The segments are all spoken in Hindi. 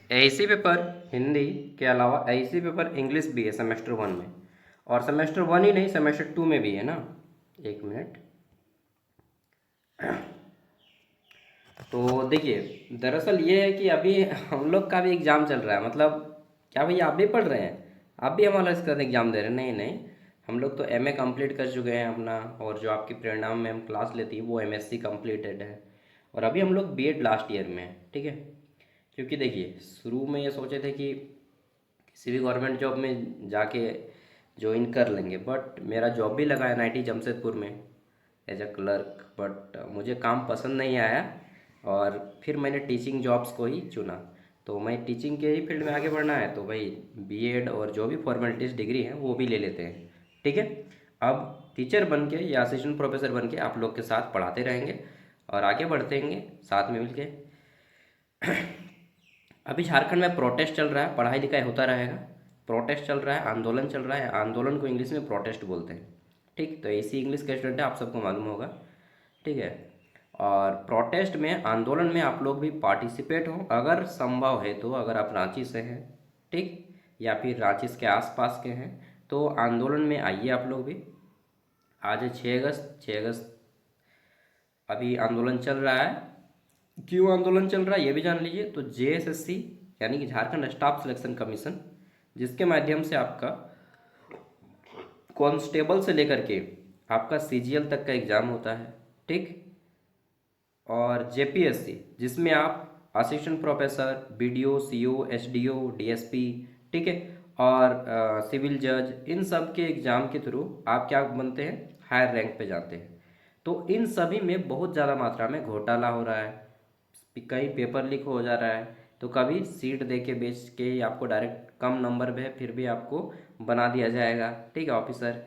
एआईसी पेपर हिंदी के अलावा एआईसी पेपर इंग्लिश भी है सेमेस्टर वन में, और सेमेस्टर वन ही नहीं सेमेस्टर टू में भी है ना। एक मिनट। तो देखिए दरअसल ये है कि अभी हम लोग का भी एग्ज़ाम चल रहा है, मतलब क्या भैया आप भी पढ़ रहे हैं? आप भी हमारा इसका एग्ज़ाम दे रहे हैं? नहीं नहीं, हम लोग तो एमए कंप्लीट कर चुके हैं अपना, और जो आपकी परिणाम में हम क्लास लेती है वो एमएससी कंप्लीटेड है, और अभी हम लोग बीएड लास्ट ईयर में है। ठीक है, क्योंकि देखिए शुरू में ये सोचे थे कि किसी भी गवर्नमेंट जॉब में जाके ज्वाइन कर लेंगे, बट मेरा जॉब भी लगा एनआईटी जमशेदपुर में एज अ क्लर्क, बट मुझे काम पसंद नहीं आया, और फिर मैंने टीचिंग जॉब्स को ही चुना। तो मैं टीचिंग के ही फील्ड में आगे बढ़ना है तो भाई बीएड और जो भी फॉर्मेलिटीज़ डिग्री है वो भी ले लेते हैं। ठीक है, अब टीचर बन के या असिस्टेंट प्रोफेसर बन के आप लोग के साथ पढ़ाते रहेंगे और आगे बढ़ते रहेंगे साथ में मिलके। अभी झारखंड में प्रोटेस्ट चल रहा है, पढ़ाई लिखाई होता रहेगा। प्रोटेस्ट चल रहा है, आंदोलन चल रहा है, आंदोलन को इंग्लिश में प्रोटेस्ट बोलते हैं। ठीक, तो इसी इंग्लिश का स्टूडेंट है, आप सबको मालूम होगा। ठीक है, और प्रोटेस्ट में आंदोलन में आप लोग भी पार्टिसिपेट हो अगर संभव है तो, अगर आप रांची से हैं, ठीक, या फिर रांची के आसपास के हैं तो आंदोलन में आइए आप लोग भी। आज है 6 अगस्त, 6 अगस्त अभी आंदोलन चल रहा है। क्यों आंदोलन चल रहा है ये भी जान लीजिए। तो जेएसएससी यानी कि झारखंड स्टाफ सिलेक्शन कमीशन, जिसके माध्यम से आपका कांस्टेबल से लेकर के आपका सीजीएल तक का एग्ज़ाम होता है। ठीक, और जेपीएससी जिसमें आप assistant professor, BDO, CO, SDO, DSP, ठीक है, और सिविल जज, इन सब के एग्ज़ाम के थ्रू आप क्या बनते हैं, हायर रैंक पे जाते हैं। तो इन सभी में बहुत ज़्यादा मात्रा में घोटाला हो रहा है, कहीं पेपर लीक हो जा रहा है, तो कभी सीट दे के बेच के ही आपको डायरेक्ट कम नंबर पे फिर भी आपको बना दिया जाएगा। ठीक है ऑफिसर,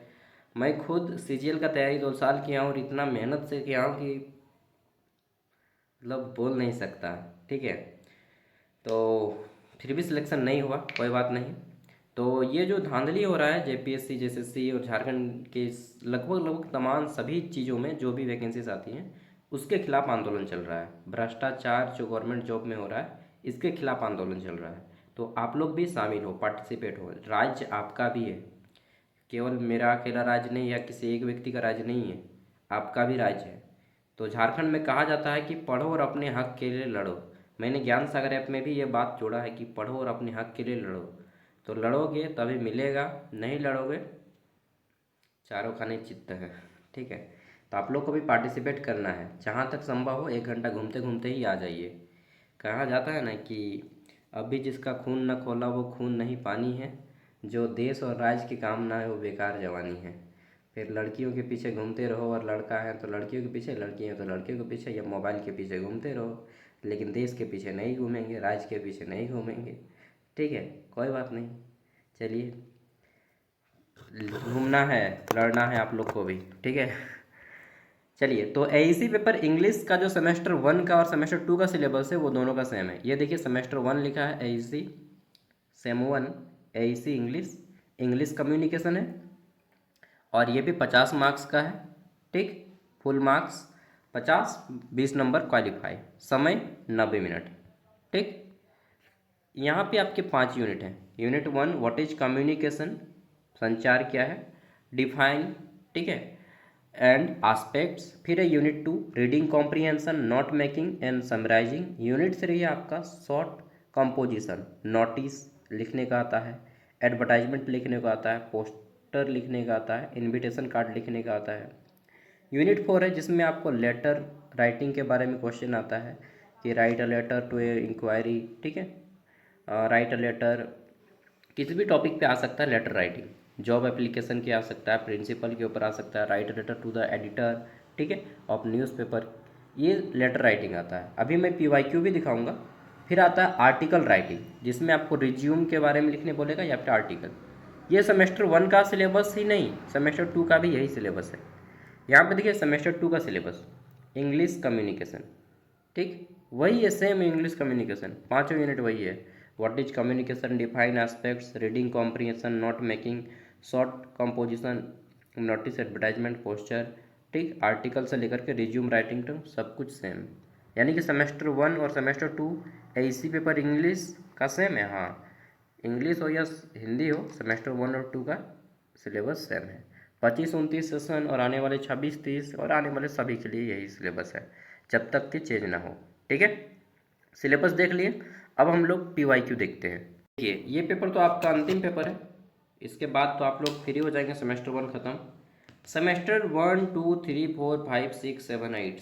मैं खुद सीजीएल का तैयारी 2 साल किया हूँ और इतना मेहनत से किया हूँ कि मतलब बोल नहीं सकता। ठीक है, तो फिर भी सिलेक्शन नहीं हुआ, कोई बात नहीं। तो ये जो धांधली हो रहा है जेपीएससी, जेएसएससी और झारखंड के लगभग लगभग तमाम सभी चीज़ों में जो भी वैकेंसीज आती हैं उसके खिलाफ आंदोलन चल रहा है। भ्रष्टाचार जो गवर्नमेंट जॉब में हो रहा है इसके खिलाफ आंदोलन चल रहा है। तो आप लोग भी शामिल हो, पार्टिसिपेट हो, राज्य आपका भी है, केवल मेरा अकेला राज्य नहीं या किसी एक व्यक्ति का राज्य नहीं है, आपका भी राज्य है। तो झारखंड में कहा जाता है कि पढ़ो और अपने हक के लिए लड़ो। मैंने ज्ञान सागर ऐप में भी ये बात जोड़ा है कि पढ़ो और अपने हक के लिए लड़ो। तो लड़ोगे तभी मिलेगा, नहीं लड़ोगे चारों खाने चित्त है। ठीक है, तो आप लोग को भी पार्टिसिपेट करना है, जहाँ तक संभव हो 1 घंटा घूमते घूमते ही आ जाइए। कहा जाता है ना कि अभी जिसका खून न खोला वो खून नहीं पानी है, जो देश और राज्य की काम ना है वो बेकार जवानी है। फिर लड़कियों के पीछे घूमते रहो, और लड़का है तो लड़कियों के पीछे, लड़की है तो लड़कियों के पीछे, या मोबाइल के पीछे घूमते रहो, लेकिन देश के पीछे नहीं घूमेंगे, राज्य के पीछे नहीं घूमेंगे। ठीक है, कोई बात नहीं, चलिए, घूमना है, लड़ना है आप लोग को भी। ठीक है, चलिए, तो एईसी पेपर इंग्लिश का जो सेमेस्टर वन का और सेमेस्टर टू का सिलेबस है वो दोनों का सेम है। ये देखिए सेमेस्टर वन लिखा है AEC same one, AEC English, English communication है, और ये भी 50 मार्क्स का है। ठीक, फुल मार्क्स 50, 20 नंबर क्वालिफाई, समय 90 मिनट। ठीक, यहाँ पे आपके 5 यूनिट हैं। Unit one what is communication, संचार क्या है, डिफाइन, ठीक है, एंड एस्पेक्ट्स। फिर है unit two reading comprehension, note making and summarising. Unit three है आपका शॉर्ट कंपोजिशन, नोटिस लिखने का आता है, एडवर्टाइजमेंट लिखने का आता है, पोस्टर लिखने का आता है, इनविटेशन कार्ड लिखने का आता है। यूनिट फोर है जिसमें आपको लेटर राइटिंग के बारे में क्वेश्चन आता है कि write a letter to a inquiry. ठीक है, राइट अ लेटर किसी भी टॉपिक पे आ सकता है, लेटर राइटिंग जॉब एप्लीकेशन के आ सकता है, प्रिंसिपल के ऊपर आ सकता है, write letter to the editor, ठीक है, ऑफ न्यूज़पेपर, ये लेटर राइटिंग आता है। अभी मैं पीवाईक्यू भी दिखाऊंगा। फिर आता है आर्टिकल राइटिंग जिसमें आपको रिज्यूम के बारे में लिखने बोलेगा या फिर आर्टिकल। ये सेमेस्टर वन का सिलेबस ही नहीं, सेमेस्टर टू का भी यही सिलेबस है। यहाँ पे देखिए सेमेस्टर टू का सिलेबस इंग्लिश कम्युनिकेशन, ठीक, वही है सेम इंग्लिश कम्युनिकेशन, पाँचों यूनिट वही है। What is communication, define aspects, reading comprehension, note making, short composition, notice, advertisement, posture, ठीक, आर्टिकल से लेकर के रिज्यूम राइटिंग तक सब कुछ सेम। यानी कि सेमेस्टर 1 और सेमेस्टर 2 एईसी पेपर इंग्लिश का सेम है। हाँ, इंग्लिश हो या हिंदी हो, सेमेस्टर 1 और 2 का सिलेबस सेम है। 25-29 सेशन और आने वाले 26-30 और आने वाले सभी के लिए यही सिलेबस है, जब तक कि चेंज ना हो। ठीक है, सिलेबस देख लिए। अब हम लोग PYQ देखते हैं। देखिए, ये पेपर तो आपका अंतिम पेपर है, इसके बाद तो आप लोग फ्री हो जाएंगे, सेमेस्टर 1 खत्म। सेमेस्टर 1, 2, 3, 4, 5, 6, 7, 8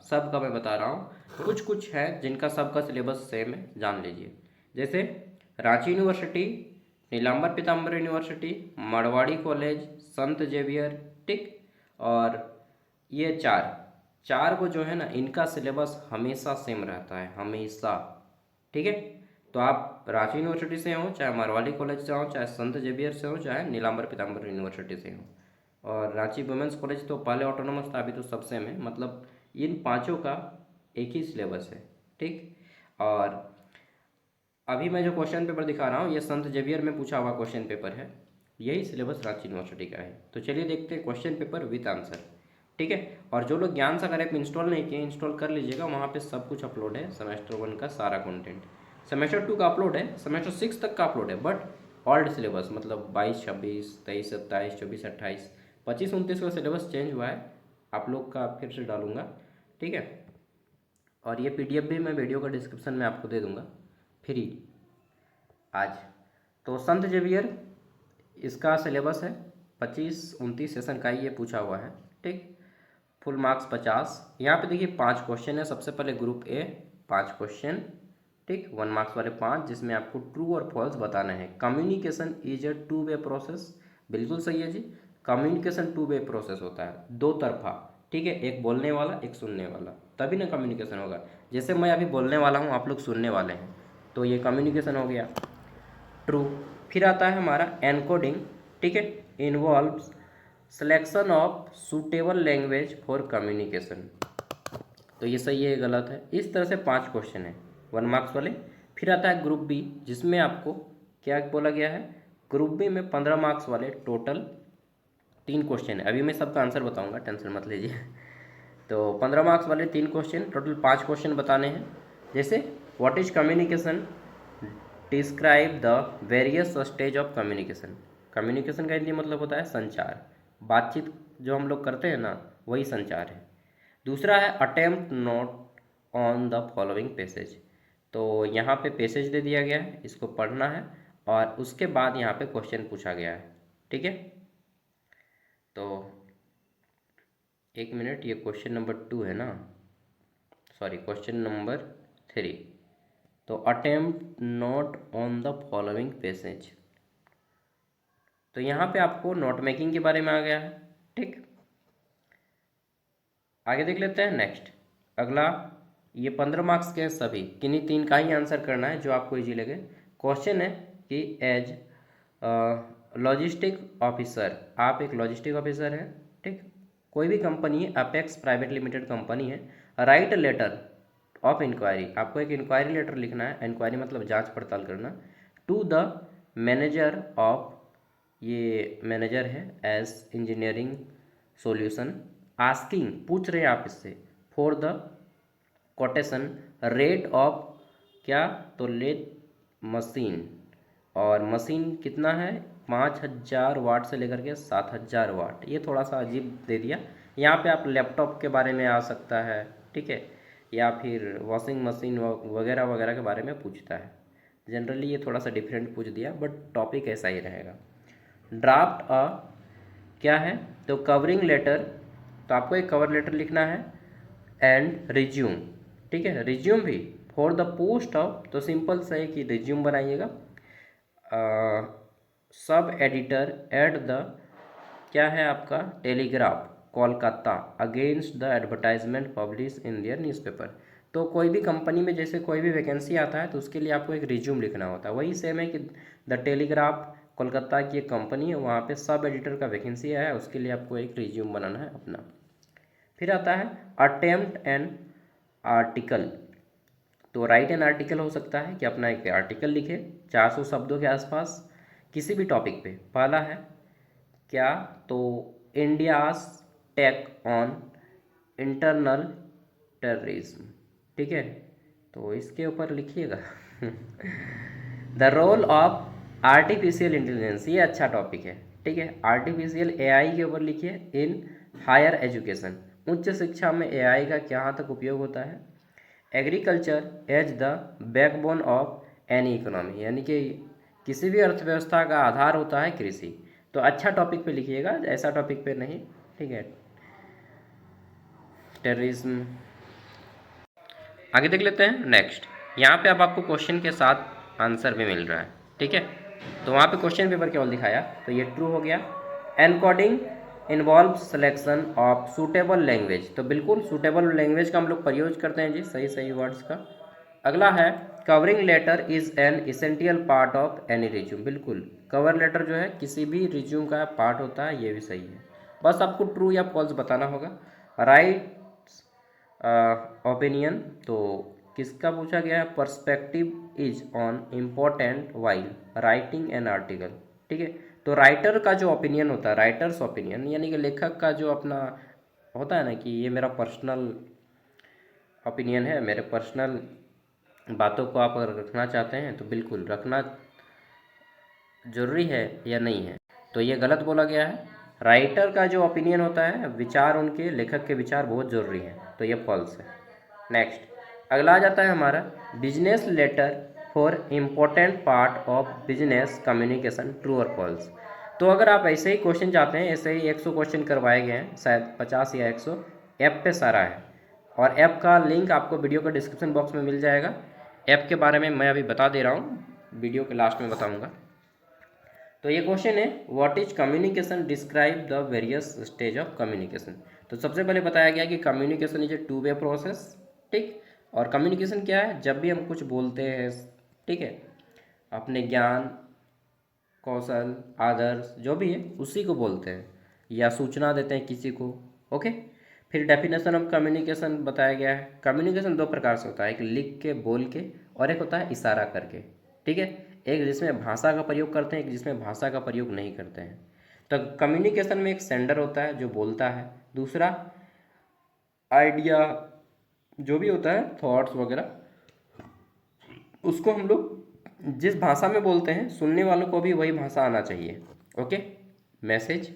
सबका मैं बता रहा हूँ। कुछ कुछ है जिनका सबका सिलेबस सेम है, जान लीजिए। जैसे रांची यूनिवर्सिटी, नीलांबर पीताम्बर यूनिवर्सिटी, मारवाड़ी कॉलेज, संत जेवियर, ठीक। और ये चार को जो है ना, इनका सिलेबस हमेशा सेम रहता है, हमेशा। ठीक है, तो आप रांची यूनिवर्सिटी से हो, चाहे मारवाड़ी कॉलेज से हो, चाहे संत जेवियर से हो, चाहे नीलांबर पीताम्बर यूनिवर्सिटी से हो। और रांची वुमेंस कॉलेज तो पहले ऑटोनोमस था, अभी तो सब सेम है, मतलब इन पांचों का एक ही सिलेबस है। ठीक। और अभी मैं जो क्वेश्चन पेपर दिखा रहा हूँ, ये संत जेवियर में पूछा हुआ क्वेश्चन पेपर है, यही सिलेबस रांची यूनिवर्सिटी का है। तो चलिए देखते हैं क्वेश्चन पेपर विद आंसर। ठीक है, और जो लोग ज्ञान सागर ऐप इंस्टॉल नहीं किए, इंस्टॉल कर लीजिएगा, वहाँ पे सब कुछ अपलोड है, सेमेस्टर 1 का सारा कंटेंट। सेमेस्टर 2 का अपलोड है, सेमेस्टर 6 तक का अपलोड है, बट ओल्ड सिलेबस, मतलब 22-26, 23-27, 24-28, 25-29 का सिलेबस चेंज हुआ है, आप लोग का फिर से डालूंगा। ठीक है, और ये PDF भी मैं वीडियो का डिस्क्रिप्शन में आपको दे दूंगा फ्री आज। तो संत जेवियर, इसका सिलेबस है 25-29 सेशन का ही ये पूछा हुआ है। ठीक, फुल मार्क्स 50। यहाँ पे देखिए 5 क्वेश्चन है। सबसे पहले ग्रुप ए, 5 क्वेश्चन, ठीक, 1 मार्क्स वाले 5, जिसमें आपको ट्रू और फॉल्स बताना है। Communication is a two way process, बिल्कुल सही है जी। कम्युनिकेशन टू वे प्रोसेस होता है, दो तरफा। ठीक है, एक बोलने वाला, एक सुनने वाला, तभी ना कम्युनिकेशन होगा। जैसे मैं अभी बोलने वाला हूँ, आप लोग सुनने वाले हैं, तो ये कम्युनिकेशन हो गया, ट्रू। फिर आता है हमारा एनकोडिंग। ठीक है, involves selection of suitable language for communication, तो ये सही है, गलत है। इस तरह से 5 क्वेश्चन है, 1 मार्क्स वाले। फिर आता है ग्रुप बी, जिसमें आपको क्या बोला गया है, ग्रुप बी में 15 मार्क्स वाले टोटल 3 क्वेश्चन है। अभी मैं सबका आंसर बताऊंगा, टेंशन मत लीजिए। तो 15 मार्क्स वाले 3 क्वेश्चन, टोटल 5 क्वेश्चन बताने हैं। जैसे what is communication, describe the various stage of communication. Communication का हिंदी मतलब होता है संचार, बातचीत जो हम लोग करते हैं ना, वही संचार है। दूसरा है attempt note on the following passage, तो यहाँ पे पैसेज दे दिया गया है, इसको पढ़ना है, और उसके बाद यहाँ पे क्वेश्चन पूछा गया है। ठीक है, तो एक मिनट, ये क्वेश्चन नंबर 2 है ना, सॉरी, क्वेश्चन नंबर 3। तो attempt note on the following passage, तो यहाँ पे आपको नोट मेकिंग के बारे में आ गया है। ठीक, आगे देख लेते हैं नेक्स्ट। अगला, ये 15 मार्क्स के हैं सभी, किन्हीं 3 का ही आंसर करना है जो आपको इजी लगे। क्वेश्चन है कि एज लॉजिस्टिक ऑफिसर, आप एक लॉजिस्टिक ऑफिसर हैं, ठीक, कोई भी कंपनी है, अपेक्स प्राइवेट लिमिटेड कंपनी है, राइट लेटर ऑफ इंक्वायरी, आपको एक इंक्वायरी लेटर लिखना है, इंक्वायरी मतलब जांच पड़ताल करना, टू द मैनेजर ऑफ, ये मैनेजर है, एज इंजीनियरिंग सॉल्यूशन, आस्किंग, पूछ रहे हैं आप इससे, for the quotation rate of, क्या, तो लेथ मशीन, और मशीन कितना है, 5000 वाट से लेकर के 7000 वाट। ये थोड़ा सा अजीब दे दिया, यहाँ पे आप लैपटॉप के बारे में आ सकता है, ठीक है, या फिर वॉशिंग मशीन वगैरह वगैरह के बारे में पूछता है। जनरली ये थोड़ा सा डिफरेंट पूछ दिया, बट टॉपिक ऐसा ही रहेगा। ड्राफ्ट अ, क्या है, तो कवरिंग लेटर, तो आपको एक कवर लेटर लिखना है, एंड रिज्यूम, ठीक है, रिज्यूम भी फॉर द पोस्ट ऑफ, तो सिंपल सा है कि रिज्यूम बनाइएगा। सब एडिटर एट द, क्या है आपका, Telegraph Kolkata against the advertisement publish in their newspaper. तो कोई भी कंपनी में जैसे कोई भी वैकेंसी आता है, तो उसके लिए आपको एक रिज्यूम लिखना होता है। वही सेम है कि द टेलीग्राफ कोलकाता की एक कंपनी है, वहाँ पे सब एडिटर का वैकेंसी आया है, उसके लिए आपको एक रिज्यूम बनाना है अपना। फिर आता है अटेम्प्ट एन आर्टिकल, तो राइट एन आर्टिकल हो सकता है कि अपना एक आर्टिकल लिखे 400 शब्दों के आसपास किसी भी टॉपिक पे। पहला है क्या, तो India's take on internal terrorism, ठीक है, तो इसके ऊपर लिखिएगा। The role of artificial intelligence, ये अच्छा टॉपिक है, ठीक है। आर्टिफिशियल एआई के ऊपर लिखिए इन हायर एजुकेशन, उच्च शिक्षा में एआई का कहाँ तक उपयोग होता है। Agriculture as the backbone of any economy, यानी कि किसी भी अर्थव्यवस्था का आधार होता है कृषि। तो अच्छा टॉपिक पे लिखिएगा, ऐसा टॉपिक पे नहीं, ठीक है। टेररिज्म, आगे देख लेते हैं नेक्स्ट। यहाँ पे अब आपको क्वेश्चन के साथ आंसर भी मिल रहा है, ठीक है। तो वहाँ पे क्वेश्चन पेपर केवल दिखाया, तो ये ट्रू हो गया। Encoding involve selection of suitable language, तो बिल्कुल सूटेबल लैंग्वेज का हम लोग प्रयोग करते हैं जी, सही सही वर्ड्स का। अगला है covering letter is an essential part of any resume, बिल्कुल कवर लेटर जो है किसी भी रिज्यूम का पार्ट होता है, ये भी सही है। बस आपको ट्रू या फॉल्स बताना होगा। राइट ओपिनियन, तो किसका पूछा गया है, perspective is on important while writing an article, ठीक है। तो राइटर का जो ओपिनियन होता है, राइटर्स ओपिनियन, यानी कि लेखक का जो अपना होता है ना कि ये मेरा पर्सनल ओपिनियन है, मेरे पर्सनल बातों को आप अगर रखना चाहते हैं तो बिल्कुल रखना जरूरी है या नहीं है, तो ये गलत बोला गया है। राइटर का जो ओपिनियन होता है, विचार उनके, लेखक के विचार बहुत ज़रूरी हैं, तो ये फॉल्स है। नेक्स्ट अगला आ जाता है हमारा business letter for important part of business communication, true और फॉल्स। तो अगर आप ऐसे ही क्वेश्चन चाहते हैं, ऐसे ही 100 क्वेश्चन करवाए गए हैं, शायद 50 या 100, ऐप पे सारा है, और ऐप का लिंक आपको वीडियो के डिस्क्रिप्शन बॉक्स में मिल जाएगा। ऐप के बारे में मैं अभी बता दे रहा हूँ, वीडियो के लास्ट में बताऊँगा। तो ये क्वेश्चन है what is communication, describe the various stage of communication. तो सबसे पहले बताया गया कि communication is a two way process, ठीक। और कम्युनिकेशन क्या है, जब भी हम कुछ बोलते हैं, ठीक है, अपने ज्ञान कौशल आदर्श जो भी है उसी को बोलते हैं, या सूचना देते हैं किसी को, ओके। फिर डेफिनेशन ऑफ कम्युनिकेशन बताया गया है। कम्युनिकेशन दो प्रकार से होता है, एक लिख के बोल के, और एक होता है इशारा करके, ठीक है। एक जिसमें भाषा का प्रयोग करते हैं, एक जिसमें भाषा का प्रयोग नहीं करते हैं। तो कम्युनिकेशन में एक सेंडर होता है जो बोलता है, दूसरा आइडिया जो भी होता है थॉट्स वगैरह, उसको हम लोग जिस भाषा में बोलते हैं सुनने वालों को भी वही भाषा आना चाहिए, ओके। मैसेज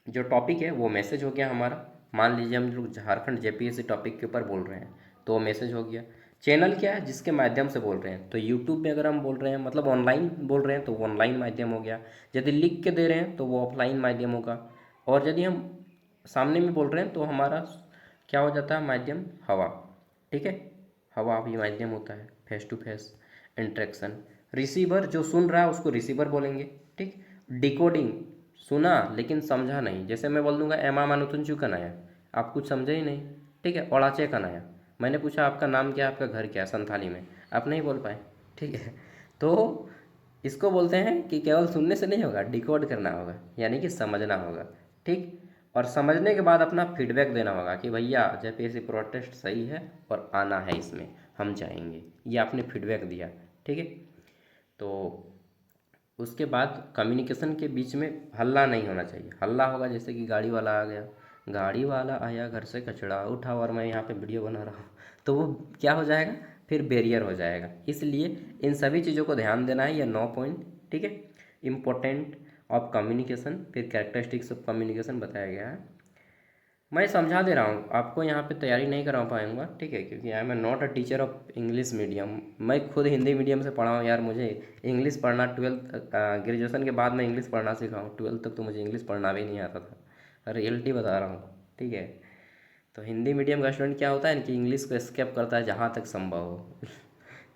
जो टॉपिक है वो मैसेज हो गया हमारा। मान लीजिए हम लोग झारखंड जेपीएससी टॉपिक के ऊपर बोल रहे हैं तो वो मैसेज हो गया। चैनल क्या है, जिसके माध्यम से बोल रहे हैं, तो यूट्यूब में अगर हम बोल रहे हैं मतलब ऑनलाइन बोल रहे हैं तो वो ऑनलाइन माध्यम हो गया। यदि लिख के दे रहे हैं तो वो ऑफलाइन माध्यम होगा। और यदि हम सामने में बोल रहे हैं तो हमारा क्या हो जाता है माध्यम, हवा, ठीक है। हवा भी माध्यम होता है, face to face interaction. Receiver जो सुन रहा है उसको रिसीवर बोलेंगे, ठीक। डिकोडिंग सुना लेकिन समझा नहीं, जैसे मैं बोल दूंगा एमा मानुतुन चू कनाया, आप कुछ समझे ही नहीं, ठीक है। ओड़ाचे कनाया, मैंने पूछा आपका नाम क्या है, आपका घर क्या है, संथाली में, आप नहीं बोल पाए, ठीक है। तो इसको बोलते हैं कि केवल सुनने से नहीं होगा, डिकोड करना होगा, यानी कि समझना होगा, ठीक। और समझने के बाद अपना फीडबैक देना होगा कि भैया जेपीएससी प्रोटेस्ट सही है और आना है इसमें, हम चाहेंगे, ये आपने फीडबैक दिया, ठीक है। तो उसके बाद कम्युनिकेशन के बीच में हल्ला नहीं होना चाहिए। हल्ला होगा जैसे कि गाड़ी वाला आ गया, गाड़ी वाला आया घर से कचरा उठा और मैं यहाँ पे वीडियो बना रहा हूँ, तो वो क्या हो जाएगा, फिर बैरियर हो जाएगा। इसलिए इन सभी चीज़ों को ध्यान देना है, ये 9 पॉइंट, ठीक है। इम्पोर्टेंट ऑफ कम्युनिकेशन, फिर कैरेक्टरिस्टिक्स ऑफ कम्युनिकेशन बताया गया है। मैं समझा दे रहा हूँ आपको, यहाँ पे तैयारी नहीं करा पाऊँगा, ठीक है, क्योंकि I am not a teacher of English medium. मैं खुद हिंदी मीडियम से पढ़ा हूँ यार, मुझे इंग्लिश पढ़ना 12th ग्रेजुएशन के बाद मैं इंग्लिश पढ़ना सीखा हूँ, 12th तक तो मुझे इंग्लिश पढ़ना भी नहीं आता था, रियलिटी बता रहा हूँ, ठीक है। तो हिंदी मीडियम का स्टूडेंट क्या होता है कि इंग्लिश को स्केप करता है जहाँ तक संभव हो।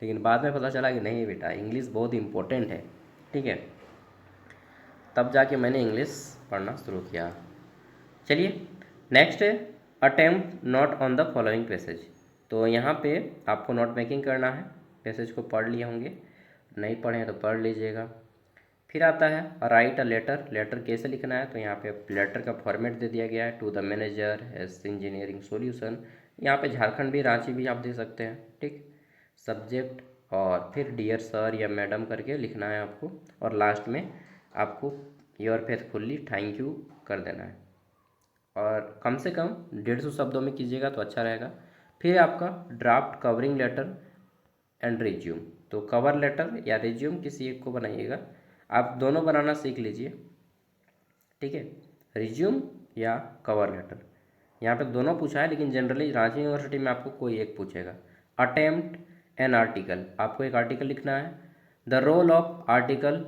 लेकिन बाद में पता चला कि नहीं बेटा, इंग्लिश बहुत इंपॉर्टेंट है, ठीक है। तब जाके मैंने इंग्लिश पढ़ना शुरू किया। चलिए नेक्स्ट है attempt note on the following passage. तो यहाँ पे आपको नोट मेकिंग करना है, पैसेज को पढ़ लिए होंगे, नहीं पढ़े हैं तो पढ़ लीजिएगा। फिर आता है राइट अ लेटर, लेटर कैसे लिखना है, तो यहाँ पे लेटर का फॉर्मेट दे दिया गया है, to the manager as engineering solution, यहाँ पे झारखंड भी रांची भी आप दे सकते हैं, ठीक। सब्जेक्ट और फिर डियर सर या मैडम करके लिखना है आपको, और लास्ट में आपको योर फेथफुल्ली थैंक यू कर देना है। और कम से कम 150 शब्दों में कीजिएगा तो अच्छा रहेगा। फिर आपका draft, covering letter and resume. तो कवर लेटर या रिज्यूम किसी एक को बनाइएगा, आप दोनों बनाना सीख लीजिए, ठीक है, रिज्यूम या कवर लेटर। यहाँ पे दोनों पूछा है, लेकिन जनरली रांची यूनिवर्सिटी में आपको कोई एक पूछेगा। अटेम्प्ट एन आर्टिकल, आपको एक आर्टिकल लिखना है। The role of article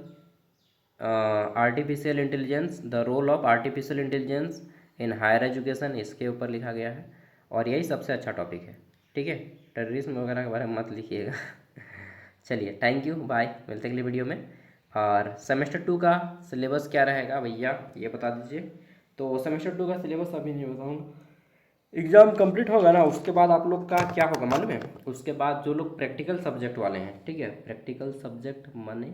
artificial intelligence, the role of artificial intelligence in higher education, इसके ऊपर लिखा गया है, और यही सबसे अच्छा टॉपिक है, ठीक है। टेररिज्म वगैरह के बारे में मत लिखिएगा। चलिए, थैंक यू, बाय, मिलते हैं अगली वीडियो में। और सेमेस्टर 2 का सिलेबस क्या रहेगा भैया, ये बता दीजिए। तो सेमेस्टर 2 का सिलेबस अभी नहीं बताऊँगा, एग्ज़ाम कंप्लीट होगा ना उसके बाद आप लोग का क्या होगा मालूम है। उसके बाद जो लोग प्रैक्टिकल सब्जेक्ट वाले हैं, ठीक है, प्रैक्टिकल सब्जेक्ट माने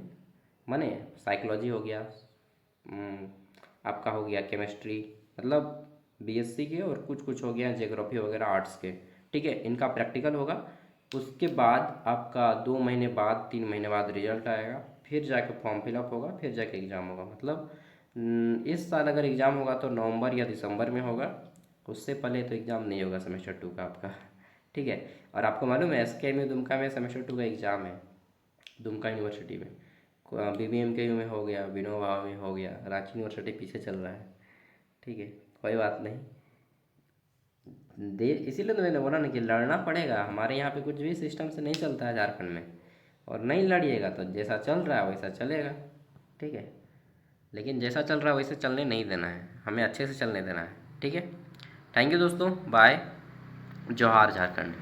माने साइकोलॉजी हो गया, आपका हो गया केमिस्ट्री, मतलब बीएससी के, और कुछ कुछ हो गया ज्योग्राफी वगैरह आर्ट्स के, ठीक है, इनका प्रैक्टिकल होगा। उसके बाद आपका 2 महीने बाद 3 महीने बाद रिजल्ट आएगा, फिर जाके फॉर्म फिलअप होगा, फिर जाके एग्ज़ाम होगा। मतलब इस साल अगर एग्ज़ाम होगा तो नवंबर या दिसंबर में होगा, उससे पहले तो एग्ज़ाम नहीं होगा सेमेस्टर 2 का आपका, ठीक है। और आपको मालूम है एसके में दुमका में सेमेस्टर 2 का एग्ज़ाम है, दुमका यूनिवर्सिटी में, बीबीएमकेयू में हो गया, विनोबा में हो गया, रांची यूनिवर्सिटी पीछे चल रहा है, ठीक है, कोई बात नहीं। दे इसीलिए तो मैंने बोला ना कि लड़ना पड़ेगा, हमारे यहाँ पे कुछ भी सिस्टम से नहीं चलता है झारखंड में, और नहीं लड़िएगा तो जैसा चल रहा है वैसा चलेगा, ठीक है। लेकिन जैसा चल रहा है वैसे चलने नहीं देना है, हमें अच्छे से चलने देना है, ठीक है। थैंक यू दोस्तों, बाय, जोहार झारखंड।